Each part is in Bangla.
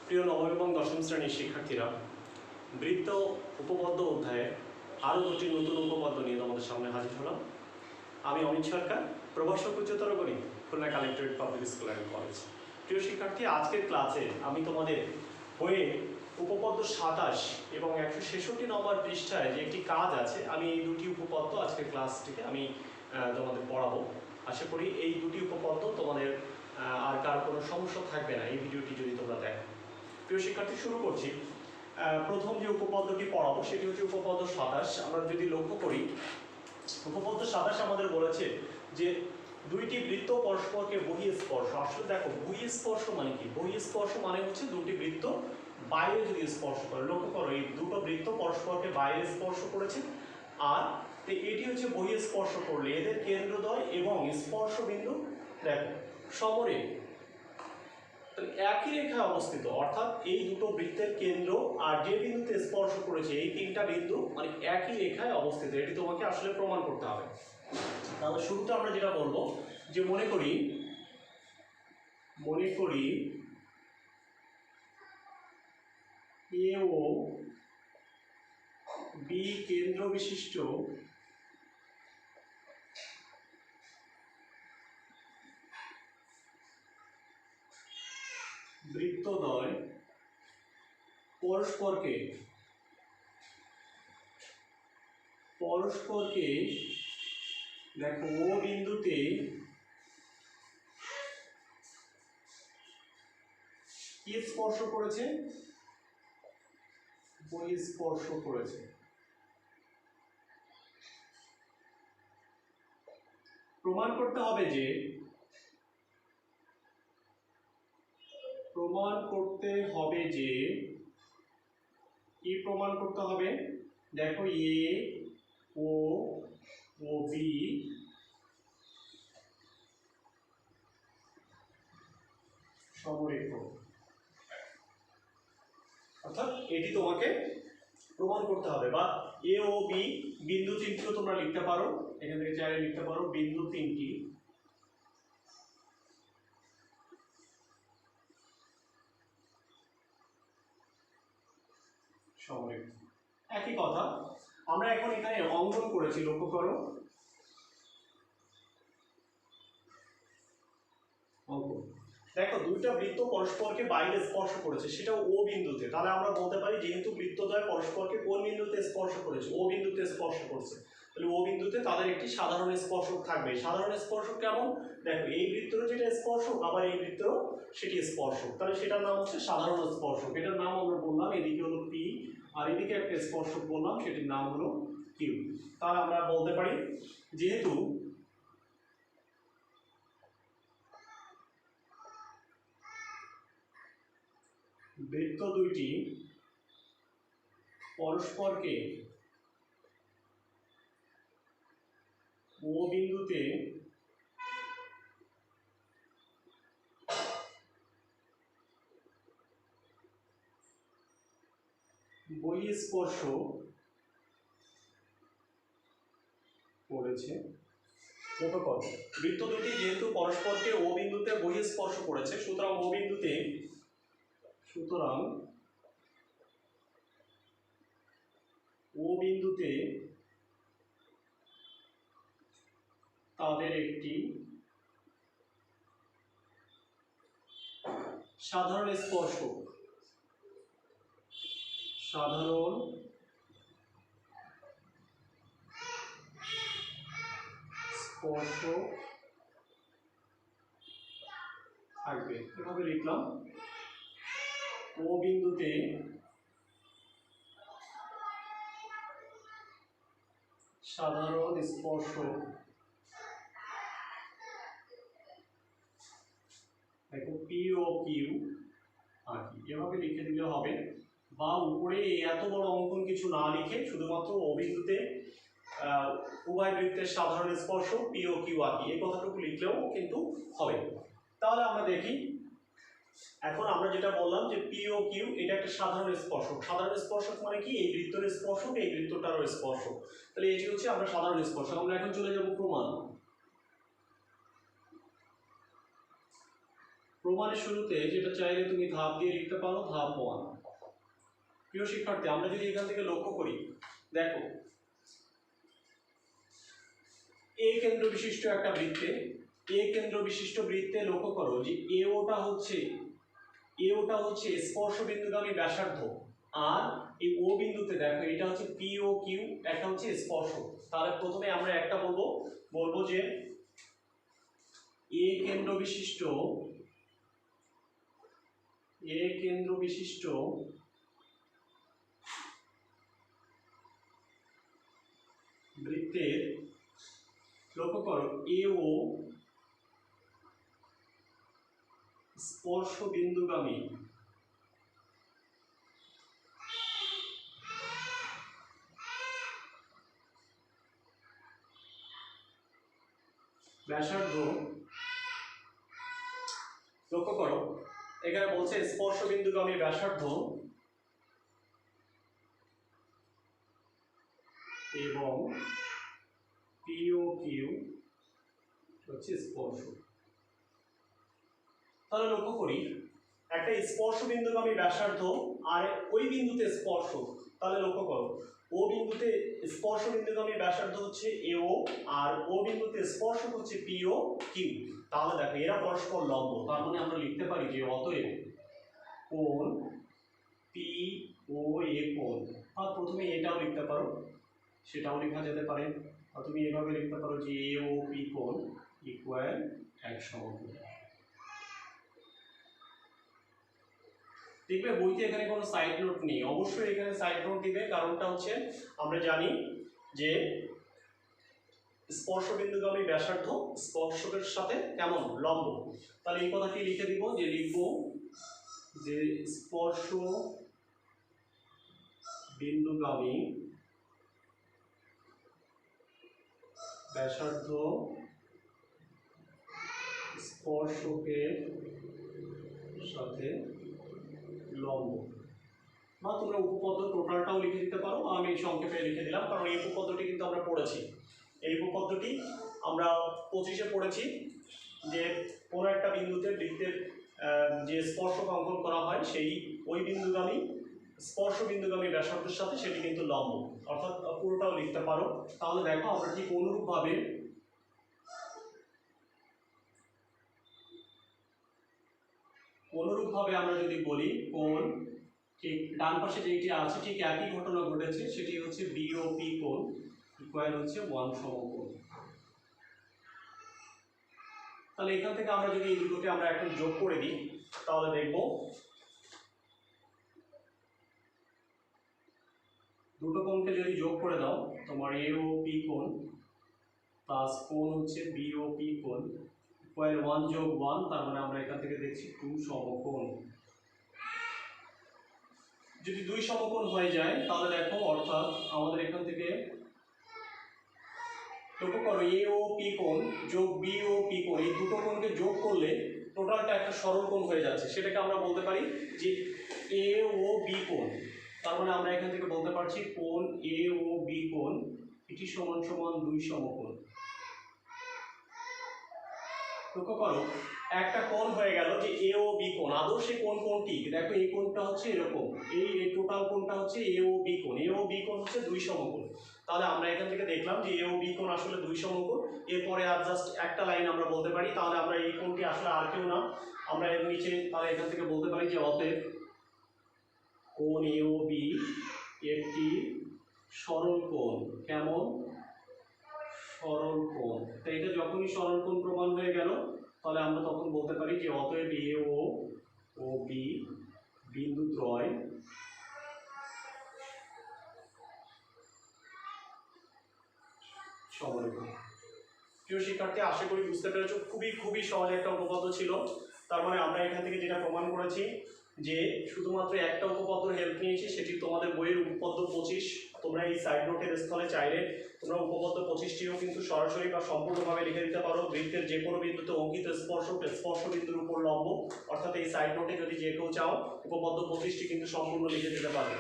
প্রিয় নবম এবং দশম শ্রেণীর শিক্ষার্থীরা, বৃত্ত উপপাদ্য অধ্যায়ে আরও দুটি নতুন উপপাদ্য নিয়ে তোমাদের সামনে হাজির হলাম। আমি অমিত সরকার, প্রভাষক উচ্চতর গণিত, Khulna collectorate public school and college. প্রিয় শিক্ষার্থী, আজকের ক্লাসে আমি তোমাদের বইয়ে উপপাদ্য 27 এবং 166 নম্বর পৃষ্ঠায় যে একটি কাজ আছে, আমি এই দুটি উপপাদ্য আজকের ক্লাসটিতে আমি তোমাদের পড়াবো। আশা করি এই দুটি উপপাদ্য তোমাদের আর কার কোনো সমস্যা থাকবে না এই ভিডিওটি যদি তোমরা দেখো। প্রিয় শিক্ষার্থী, শুরু করছি। প্রথম যে উপপাদ্যটি পড়াবো সেটি হচ্ছে উপপাদ্য 27। আমরা যদি লক্ষ্য করি, উপপাদ্য 27 আমাদের বলেছে যে দুইটি বৃত্ত পরস্পরকে বহিঃস্পর্শ। আসলে দেখো, বহিঃস্পর্শ মানে কি? বহিঃস্পর্শ মানে হচ্ছে দুটি বৃত্ত বাইরে যদি স্পর্শ করে। লক্ষ্য করো, এই দুটো বৃত্ত পরস্পরকে বাইরে স্পর্শ করেছে, আর এটি হচ্ছে বহিঃস্পর্শ করলে এদের কেন্দ্রদ্বয় এবং স্পর্শ বিন্দু দেখো সমরে একই রেখায় অবস্থিত। অর্থাৎ এই দুটো বৃত্তের কেন্দ্র আর যে বিন্দুতে স্পর্শ করেছে এই তিনটা বিন্দু মানে একই রেখায় অবস্থিত। এটি তোমাকে আসলে প্রমাণ করতে হবে। তাহলে শুরুতে আমরা যেটা বলবো যে মনে করি এ ও বি কেন্দ্র বিশিষ্ট বৃত্তদ্বয় পরস্পরকে দেখো ও বিন্দুতে কি স্পর্শ করেছে? বহিঃস্পর্শ করেছে। প্রমাণ করতে হবে যে কি প্রমাণ করতে হবে? দেখো, এ ও বি সমরেখ। অর্থাৎ এটি তোমাকে প্রমাণ করতে হবে। বা এ ও বি বিন্দু তিনটিও তোমরা লিখতে পারো, এখান থেকে চাইলে লিখতে পারো বিন্দু তিনটি সমরেখ। একই কথা আমরা এখন এখানে অঙ্কন করেছি, লক্ষ্য করো অঙ্কন। দেখো, দুইটা বৃত্ত পরস্পরকে বাইরে স্পর্শ করেছে, সেটা ও বিন্দুতে। তাহলে আমরা বলতে পারি যেহেতু বৃত্তদ্বয় পরস্পরকে কোন বিন্দুতে স্পর্শ করেছে? ও বিন্দুতে স্পর্শ করছে, তাহলে ও বিন্দুতে তাদের একটি সাধারণ স্পর্শক থাকবে। সাধারণ স্পর্শক কেমন? দেখো, এই বৃত্তেরও যেটা স্পর্শক আবার এই বৃত্তেরও সেটি স্পর্শক, তাহলে সেটার নাম হচ্ছে সাধারণ স্পর্শক। এটার নাম আমরা বললাম, এদিকে হলো পি আর এদিকে একটা স্পর্শক বললাম, সেটির নাম হলো কিউ। তাহলে আমরা বলতে পারি যেহেতু বৃত্ত দুইটি পরস্পরকে ও বিন্দুতে বহিঃস্পর্শ করেছে। লক্ষ্য করো, বৃত্ত দুটি যেহেতু পরস্পরকে ও বিন্দুতে বহিঃস্পর্শ করেছে, সুতরাং ও বিন্দুতে তাদের একটি সাধারণ স্পর্শ থাকবে। এভাবে লিখলাম, ও বিন্দুতে সাধারণ স্পর্শ দেখো পি ও কিউ আঁকি, এভাবে লিখে দিলে হবে। বা উপরে এত বড় অঙ্কন কিছু না লিখে শুধুমাত্র ও বিন্দুতে উভয় বৃত্তের সাধারণ স্পর্শ পি ও কিউ আঁকি, এই কথাটুকু লিখলেও কিন্তু হবে। তাহলে আমরা দেখি, এখন আমরা যেটা বললাম যে পি ও কিউ এটা একটা সাধারণ স্পর্শক। সাধারণ স্পর্শক মানে কি? এই বৃত্তের স্পর্শক এই বৃত্তটারও স্পর্শক। তাহলে এটি হচ্ছে আমরা সাধারণ স্পর্শক। আমরা এখন চলে যাব প্রমাণের শুরুতে যেটা চাইলে তুমি ধাপ দিয়ে লিখতে পারো, ধাপ 1। প্রিয় শিক্ষার্থী, আমরা যদি এখান থেকে লক্ষ্য করি, দেখো এ কেন্দ্র বিশিষ্ট একটা বৃত্তে, এ কেন্দ্র বিশিষ্ট বৃত্তে লক্ষ্য করো যে এওটা হচ্ছে স্পর্শ বিন্দুগামী ব্যাসার্ধ, আর এই ও বিন্দুতে দেখো এটা হচ্ছে পি ও কিউ, একটা হচ্ছে স্পর্শ। তাহলে প্রথমে আমরা একটা বলবো যে এ কেন্দ্র বিশিষ্ট বৃত্তের লক্ষ্য করো এ ও স্পর্শ বিন্দুগামী ব্যাসার্ধ, লক্ষ্য করো এখানে বলছে স্পর্শ বিন্দুগামী ব্যাসার্ধ এবং পি ও কিউ হচ্ছে স্পর্শ। তাহলে লক্ষ্য করি একটা স্পর্শ বিন্দুগামী ব্যাসার্ধ আর ওই বিন্দুতে স্পর্শ। তাহলে লক্ষ্য করো ও বিন্দুতে স্পর্শ বিন্দুগামী ব্যাসার্ধ হচ্ছে এও, আর ও বিন্দুতে স্পর্শ হচ্ছে পি ও কিউ। তাহলে দেখো এরা পরস্পর লম্ব, তার মানে আমরা লিখতে পারি যে অতএব কোণ পি ও এ কোণ। আর প্রথমে এটাও লিখতে পারো, সেটাও লেখা যেতে পারে, আর তুমি এভাবে লিখতে পারো যে এ ও পি কোণ ইকুয়াল এক সমকোণ। দেখবে বইতে এখানে কোনো সাইড নোট নেই, অবশ্যই এখানে সাইড নোট দিবে, কারণটা হচ্ছে আমরা জানি যে স্পর্শ বিন্দুগামী ব্যাসার্ধ স্পর্শকের সাথে কেমন লম্ব। তাহলে এই কথাটি লিখে দিব যে লিখব যে স্পর্শ বিন্দুগামী ব্যাসার্ধ স্পর্শকের সাথে লম্ব। বা তোমরা উপপাদ্য টোটালটাও লিখে দিতে পারো, আমি সংক্ষেপে লিখে দিলাম, কারণ এই উপপাদ্যটি কিন্তু আমরা পড়েছি। এই উপপাদ্যটি আমরা 25-এ পড়েছি যে কোনো একটা বিন্দুতে বৃত্তের যে স্পর্শক অঙ্কন করা হয় সেই ওই বিন্দুগামী স্পর্শ বিন্দুগামী ব্যাসার্ধের সাথে সেটি কিন্তু লম্ব, অর্থাৎ পুরোটাও লিখতে পারো। তাহলে দেখো আমরা ঠিক অনুরূপভাবে আমরা যদি বলি কোণ, ঠিক ডান পাশে যেটি আছে ঠিক একই ঘটনা ঘটেছে, সেটি হচ্ছে বি ও পি কোণ ইকুয়াল হচ্ছে 1 সমকোণ। তাহলে এখান থেকে আমরা যদি এই দুটোকে আমরা এখন যোগ করে দিই, তাহলে দেখব দুটো কোণকে যদি যোগ করে দাও, তোমার এ ও পি কোণ প্লাস কোণ হচ্ছে বি ও পি কোণ ইকুয়াল 1 যোগ 1, তার মানে আমরা এখান থেকে দেখছি 2 সমকোণ। যদি 2 সমকোণ হয়ে যায় তাহলে দেখো অর্থাৎ আমাদের এখান থেকে লক্ষ্য করো এ ও পি কোণ যোগ বি ও পি কোণ, এই দুটো কোণকে যোগ করলে টোটালটা একটা সরল কোণ হয়ে যাচ্ছে, সেটাকে আমরা বলতে পারি যে এ ও বি কোণ। তার মানে আমরা এখান থেকে বলতে পারছি কোণ এ ও বি কোণ এটি সমান সমান 2 সমকোণ। লক্ষ্য করো একটা কোণ হয়ে গেল যে এ ও বি কোণ। আদৌ সেই কোণ কোনটি? দেখো এই কোণটা হচ্ছে এরকম, এই টোটাল কোণটা হচ্ছে এ ও বি কোণ। এ ও বি কোণ হচ্ছে 2 সমকোণ। তাহলে আমরা এখান থেকে দেখলাম যে এ ও বি কোণ আসলে 2 সমকোণ। এরপরে আর জাস্ট একটা লাইন আমরা বলতে পারি, তাহলে আমরা এই কোণটি আসলে আর কেউ না, আমরা এর নিচে তাহলে এখান থেকে বলতে পারি যে অতএব কোণ এ ও বি একটি সরল কোণ। কেমন? সরল কোণ। তো এটা যখনই সরল কোণ প্রমাণ হয়ে গেল, তাহলে আমরা তখন বলতে পারি যে অতএব এ ও বি বিন্দুদ্বয় সমরেখা। প্রিয় শিক্ষার্থী, আশা করি বুঝতে পেরেছো, খুবই সহজ একটা উপপাদ্য ছিল। তার মানে আমরা এখান থেকে যেটা প্রমাণ করেছি যে শুধুমাত্র একটা উপপাদ্যর হেল্প নিয়েছি, সেটি তোমাদের বইয়ের উপপাদ্য 25। তোমরা এই সাইড নোটের স্থলে চাইলে তোমরা উপপাদ্য 25টিও কিন্তু সরাসরি বা সম্পূর্ণভাবে লিখে দিতে পারো। বৃত্তের যে কোনো বিন্দুতে অঙ্কিত স্পর্শ বিন্দুর উপর লম্ব, অর্থাৎ এই সাইড নোটে যদি যে কেউ চাও উপপাদ্য 25টি কিন্তু সম্পূর্ণ লিখে দিতে পারবে।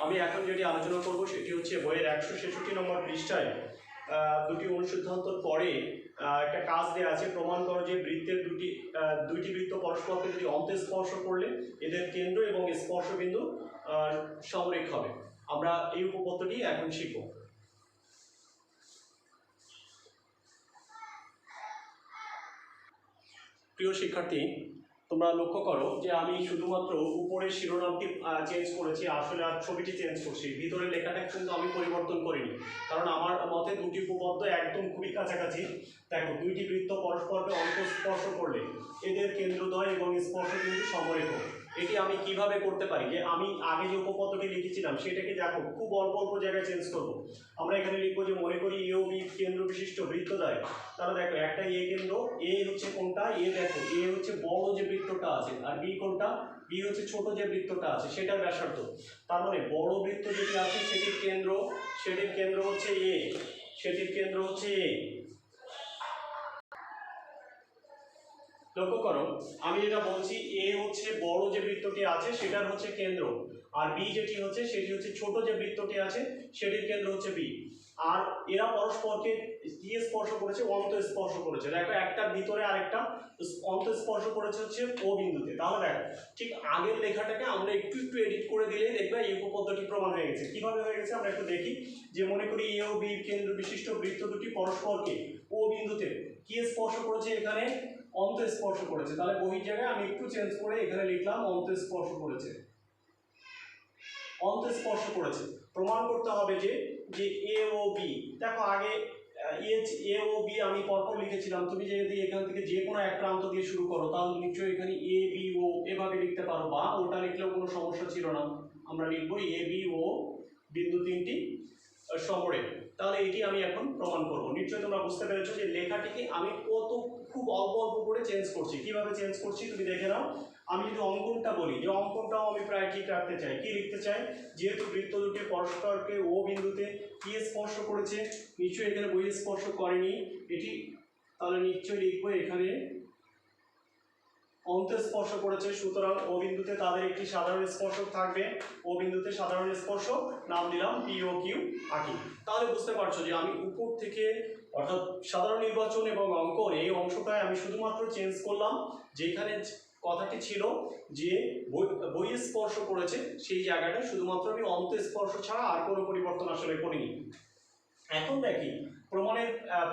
আমি এখন যেটি আলোচনা করব সেটি হচ্ছে বইয়ের 166 নম্বর পৃষ্ঠায় দুটি অনুসিদ্ধান্তর পরে একটা কাজ দেওয়া আছে, প্রমাণ করো যে বৃত্তের দুইটি বৃত্ত পরস্পরকে যদি অন্তঃস্পর্শ করলে এদের কেন্দ্র এবং স্পর্শবিন্দু সমরেখ হবে। আমরা এই উপপাদ্যটি এখন শিখব। প্রিয় শিক্ষার্থী, তোমরা লক্ষ্য করো যে আমি শুধুমাত্র উপরের শিরোনামটি চেঞ্জ করেছি, আসলে আর ছবিটি চেঞ্জ করছি, ভিতরের লেখাটা কিন্তু আমি পরিবর্তন করিনি, কারণ আমার মতে দুটি উপপাদ্য একদম খুবই কাছাকাছি। দেখো, দুইটি বৃত্ত পরস্পরকে অন্তঃস্পর্শ করলে এদের কেন্দ্রদ্বয় এবং স্পর্শবিন্দু সমরেখ। এটি আমি কিভাবে করতে পারি, যে আমি আগে যে উপপাদ্যটি লিখেছিলাম সেটাকে দেখো খুব অল্প অল্প জায়গায় চেঞ্জ করব। আমরা এখানে লিখবো যে মনে করি এ ও বি কেন্দ্র বিশিষ্ট বৃত্তদ্বয়। তাহলে দেখো, একটা এ কেন্দ্র, এ হচ্ছে কোনটা, এ দেখো এ হচ্ছে বড় যে বৃত্তটা আছে, আর বি কোনটা, বি হচ্ছে ছোট যে বৃত্তটা আছে সেটার ব্যাসার্ধ। তার মানে বড় বৃত্ত যেটি আছে সেটির কেন্দ্র হচ্ছে এ, সেটির কেন্দ্র হচ্ছে এ। লক্ষ্য করো, আমি যেটা বলছি, এ হচ্ছে বড় যে বৃত্তটি আছে সেটার হচ্ছে কেন্দ্র, আর বি যেটি হচ্ছে সেটি হচ্ছে ছোট যে বৃত্তটি আছে সেটির কেন্দ্র হচ্ছে বি। আর এরা পরস্পরকে কি স্পর্শ করেছে, অন্তঃস্পর্শ করেছে। দেখো, একটার ভিতরে আরেকটা অন্তঃস্পর্শ করেছে হচ্ছে ও বিন্দুতে। তাহলে দেখো, ঠিক আগের লেখাটাকে আমরা একটু একটু এডিট করে দিলেই দেখবে এই উপপাদ্যটি প্রমাণ হয়ে গেছে। কিভাবে হয়ে গেছে আমরা একটু দেখি। যে মনে করি এ ও বি কেন্দ্র বিশিষ্ট বৃত্ত দুটি পরস্পরকে ও বিন্দুতে কি স্পর্শ করেছে, এখানে অন্তঃস্পর্শ করেছে। তাহলে বহির জায়গায় আমি একটু চেঞ্জ করে এখানে লিখলাম অন্তঃস্পর্শ করেছে, অন্তঃস্পর্শ করেছে। প্রমাণ করতে হবে যে যে এ ও বি, দেখো আগে এ ও বি আমি পরপর লিখেছিলাম, তুমি যদি এখান থেকে যে কোনো এক প্রান্ত দিয়ে শুরু করো তাহলে নিশ্চয়ই এখানে এ বি ও এভাবে লিখতে পারো, বা ওটা লিখলেও কোনো সমস্যা ছিল না। আমরা লিখবো এ বি ও বিন্দু তিনটি সমরেখ। তাহলে এটি আমি এখন প্রমাণ করব। নিশ্চয়ই তোমরা বুঝতে পেরেছো যে লেখাটিকে আমি খুব অল্প অল্প করে চেঞ্জ করছি। কিভাবে চেঞ্জ করছি তুমি দেখে নাও। আমি যদি অঙ্কনটা বলি, যে অঙ্কনটাও আমি প্রায় ঠিক রাখতে চাই। কি লিখতে চাই, যেহেতু বৃত্ত দুটি পরস্পরকে ও বিন্দুতে কি স্পর্শ করেছে, নিশ্চয়ই এখানে বহি স্পর্শ করেনি এটি, তাহলে নিশ্চয়ই লিখবো এখানে অন্তঃস্পর্শ করেছে। সুতরাং ও বিন্দুতে তাদের একটি সাধারণ স্পর্শক থাকবে, ও বিন্দুতে সাধারণ স্পর্শক নাম দিলাম পি ও কিউ আঁকি। তাহলে বুঝতে পারছো যে আমি উপর থেকে, অর্থাৎ সাধারণ নির্বাচন এবং অঙ্কন এই অংশটায় আমি শুধুমাত্র চেঞ্জ করলাম, যেখানে কথাটি ছিল যে বহিঃস্পর্শ করেছে সেই জায়গাটা শুধুমাত্র আমি অন্তঃস্পর্শ ছাড়া আর কোনো পরিবর্তন আসলে করিনি। এখন দেখি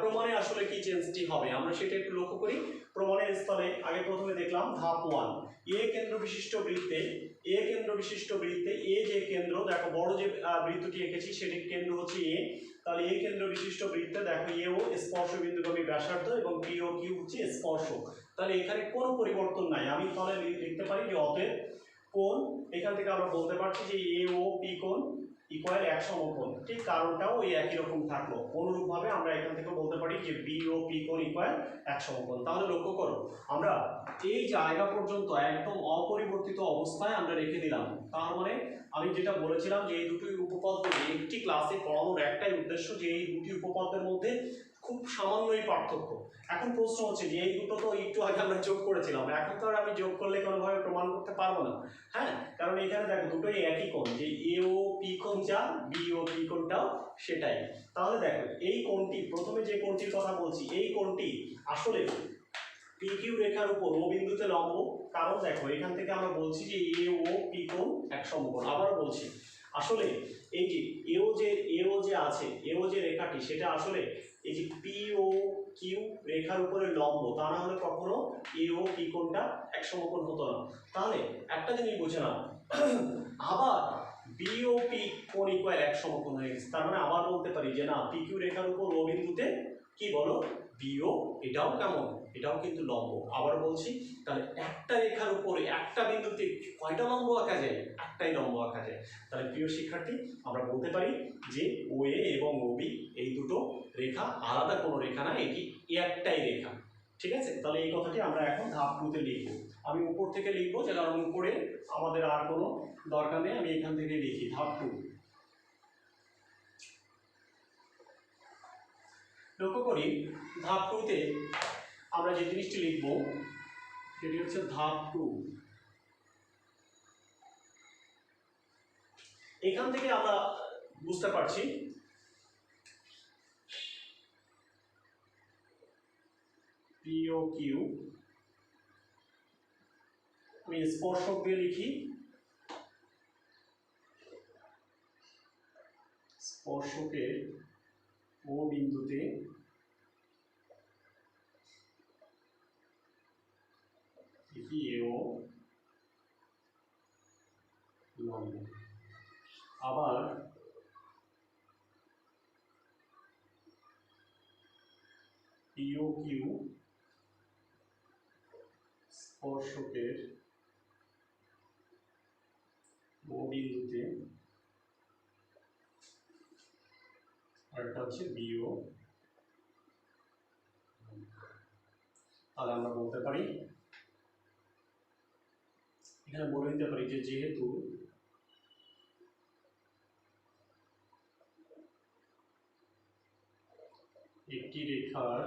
প্রমাণে আসলে কি চেঞ্জটি হবে, আমরা সেটা একটু লক্ষ্য করি। প্রমাণের স্থলে আগে প্রথমে দেখলাম ধাপ 1, এ কেন্দ্র বিশিষ্ট বৃত্তে এ যে কেন্দ্র, দেখো বড় যে বৃত্তটি এঁকেছি সেটির কেন্দ্র হচ্ছে এ। তাহলে এ কেন্দ্র বিশিষ্ট বৃত্তে দেখো এ ও স্পর্শ বিন্দুগামী ব্যাসার্ধ এবং পি ও কিউ হচ্ছে স্পর্শক। তাহলে এখানে কোনো পরিবর্তন নাই। আমি তাহলে লিখতে পারি যে অতএব কোণ, এখান থেকে আমরা বলতে পারছি যে এ ও পি কোণ ইকুয়াল এক সমকোণ। ঠিক কারণটাও এই একই রকম থাকলো। অনুরূপভাবে আমরা এখান থেকে বলতে পারি যে বি ও পি কোণ ইকুয়াল এক সমকোণ। তাহলে লক্ষ্য করো, আমরা এই জায়গা পর্যন্ত একদম অপরিবর্তিত অবস্থায় আমরা রেখে দিলাম। তার মানে আমি যেটা বলেছিলাম যে এই দুটি উপপাদ্য একটি ক্লাসে পড়ানোর একটাই উদ্দেশ্য, যে এই দুটি উপপাদ্যের মধ্যে খুব সামান্যই পার্থক্য। এখন প্রশ্ন হচ্ছে যে এই দুটো তো একটু আগে আমরা যোগ করেছিলাম, এখন তো আর আমি যোগ করলে কোনোভাবে প্রমাণ করতে পারবো না। হ্যাঁ, কারণ এখানে দেখো দুটোই একই কোণ, যে এ ও পি কোণ যা, বি ও পি কোণটাও সেটাই। তাহলে দেখো এই কোণটি, প্রথমে যে কোণটির কথা বলছি, এই কোণটি আসলে পি কিউ রেখার উপর ও বিন্দুতে লম্ব। কারণ দেখো এখান থেকে আমরা বলছি যে এ ও পি কোণ এক সমকোণ। আবারও বলছি, আসলে এই যে এও যে রেখাটি, সেটা আসলে এই যে পি ও কিউ রেখার উপরে লম্ব, তা না হলে কখনো এ ও পি কোণটা এক সমকোণ হতো না। তাহলে একটা জিনিস বুঝে নাও, আবার বি ও পি কোণ ইকুয়াল এক সমকোণ হয়ে গেছে। তার মানে আবার বলতে পারি যে না, পি কিউ রেখার উপর ও বিন্দুতে কি বলো বিও, এটাও কেমন, এটাও কিন্তু লম্ব। আবার বলছি, তাহলে একটা রেখার উপরে একটা বিন্দুতে কয়টা লম্ব আঁকা যায়, একটাই লম্ব আঁকা যায়। তাহলে প্রিয় শিক্ষার্থী, আমরা বলতে পারি যে ও এ এবং ও বি এই দুটো রেখা আলাদা কোনো রেখা না, এটি একটাই রেখা। ঠিক আছে, তাহলে এই কথাটি আমরা এখন ধাপ 2-তে লিখবো। আমি উপর থেকে লিখবো, যে কারণ উপরে আমাদের আর কোনো দরকার নেই, আমি এখান থেকে লিখি ধাপ 2। লক্ষ্য করি ধাপ 2-তে আমরা যে জিনিসটি লিখব সেটি হচ্ছে ধাপ 2। এখান থেকে আমরা বুঝতে পারছি পিও কিউ, আমি স্পর্শক দিয়ে লিখি, স্পর্শকের ও বিন্দুতে লিখি এও লম্ব। আবার পিও কিউ স্পর্শকের ও বিন্দুতে, আর এটা হচ্ছে বিও। তাহলে আমরা বলতে পারি, এখানে বলে দিতে পারি যে যেহেতু একটি রেখার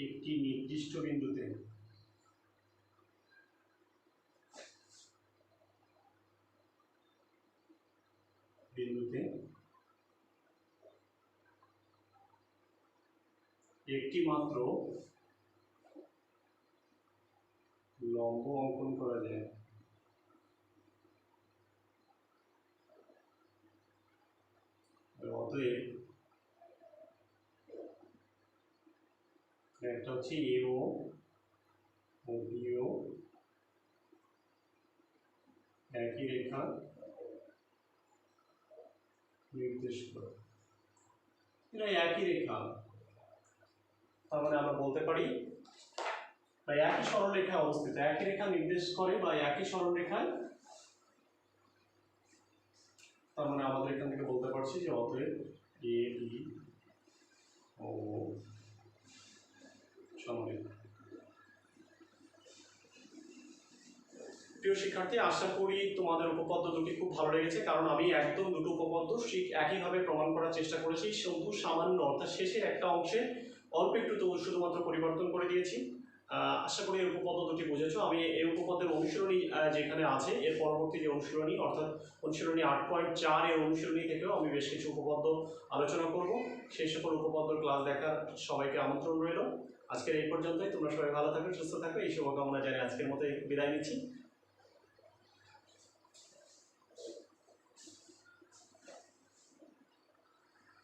একটি নির্দিষ্ট বিন্দুতে একটি মাত্র লম্ব অঙ্কন করা যায়, অতএব একটা হচ্ছে এও ও বিও একই রেখা নির্দেশ করে, এরা একই রেখা। তার মানে আমরা বলতে পারি বা একই সরলরেখায় অবস্থিত, একই রেখা নির্দেশ করে বা একই সরলরেখায়, তার মানে আমাদের এখান থেকে বলতে পারছি যে অতএব এ বি ও সমরেখা। প্রিয় শিক্ষার্থী, আশা করি তোমাদের উপপাদ্য দুটি খুব ভালো লেগেছে, কারণ আমি একদম দুটো উপপাদ্য ঠিক একইভাবে প্রমাণ করার চেষ্টা করেছি, শুধু সামান্য অর্থাৎ শেষের একটা অংশে অল্প একটু শুধুমাত্র পরিবর্তন করে দিয়েছি। আশা করি এই উপপাদ্য দুটি বুঝেছো। আমি এই উপপাদ্যের অনুশীলনী যেখানে আছে এর পরবর্তী যে অনুশীলনী অর্থাৎ অনুশীলনী 8.4 এর অনুশীলনী থেকেও আমি বেশ কিছু উপপাদ্য আলোচনা করব। সেই সকল উপপাদ্যর ক্লাস দেখার সবাইকে আমন্ত্রণ রইল। আজকের এই পর্যন্তই। তোমরা সবাই ভালো থাকো, সুস্থ থাকো, এই শুভকামনা জানিয়ে আজকের মতো বিদায় নিচ্ছি।